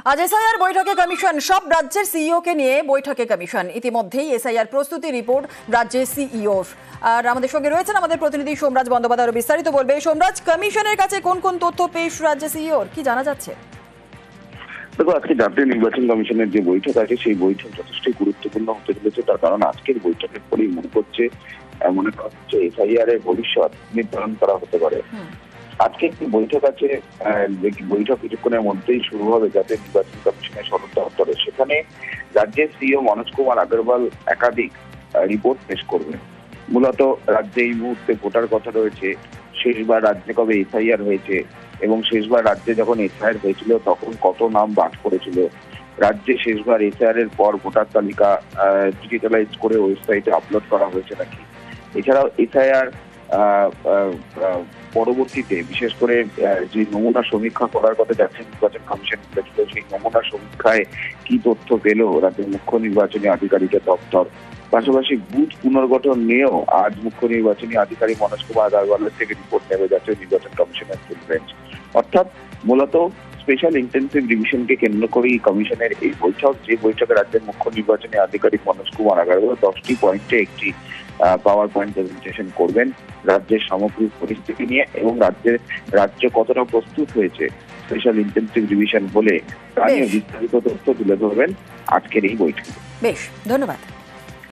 আজ এসআইআর বৈঠকে কমিশন, সব রাজ্যের সিইও কে নিয়ে বৈঠকে কমিশন। ইতিমধ্যেই এসআইআর প্রস্তুতি রিপোর্ট রাজ্যের সিইওর। আর আমাদের সঙ্গে রয়েছেন আমাদের প্রতিনিধি সোমরাজ বন্দ্যোপাধ্যায়, আরো বিস্তারিত বলবে। সোমরাজ, কমিশনের কাছে কোন কোন তথ্য পেশ রাজ্যের সিইওর, কি জানা যাচ্ছে? দেখো, আজকে জাতীয় নির্বাচন কমিশনের যে বৈঠক আছে সেই বৈঠক যথেষ্টই গুরুত্বপূর্ণ হতে চলেছে। তার কারণ আজকের বৈঠকের পরেই মনে হচ্ছে এসআইআর এর ভবিষ্যৎ নির্ধারণ করা হতে পারে। আজকে একটি বৈঠক আছে, বৈঠক কিছুক্ষণের মধ্যেই শুরু হবে জাতীয় নির্বাচন কমিশনের সদর দপ্তরে। সেখানে রাজ্যের সিইও মনোজ কুমার আগরওয়াল একাধিক রিপোর্ট পেশ করবেন। মূলত রাজ্যে এই মুহূর্তে ভোটার কথা রয়েছে, শেষবার রাজ্যে কবে এসআইআর হয়েছে এবং শেষবার রাজ্যে যখন এসআইআর হয়েছিল তখন কত নাম বাদ পড়েছিল, রাজ্যে শেষবার এসআইআর এর পর ভোটার তালিকা ডিজিটালাইজ করে ওয়েবসাইটে আপলোড করা হয়েছে নাকি। এছাড়াও এসআইআর পরবর্তীতে বিশেষ করে যে নমুনা সমীক্ষা করার কথা জাতীয় নির্বাচন কমিশন বলেছিল, সেই নমুনা সমীক্ষায় কি তথ্য পেল রাজ্যের মুখ্য নির্বাচনী আধিকারিকের দপ্তর। পাশাপাশি বুথ পুনর্গঠন নিয়েও আজ মুখ্য নির্বাচনী আধিকারিক মনোজ কুমার আগরওয়ালের থেকে রিপোর্ট নেবে জাতীয় নির্বাচন কমিশনের ফুল বেঞ্চ। অর্থাৎ মূলত স্পেশাল ইন্টেনসিভ রিভিশনকে কেন্দ্র করেই কমিশনের এই বৈঠক, যে বৈঠকে রাজ্যের মুখ্য নির্বাচনী আধিকারিক মনোজ কুমার আগরওয়াল 10টি পয়েন্টে একটি পাওয়ার পয়েন্ট প্রেজেন্টেশন করবেন রাজ্যের সামগ্রিক পরিস্থিতি নিয়ে এবং রাজ্য কতটা প্রস্তুত হয়েছে স্পেশাল ইন্টেনসিভ রিভিশন বলে তা নিয়ে বিস্তারিত তথ্য তুলে ধরবেন আজকের এই বৈঠকে। বেশ, ধন্যবাদ।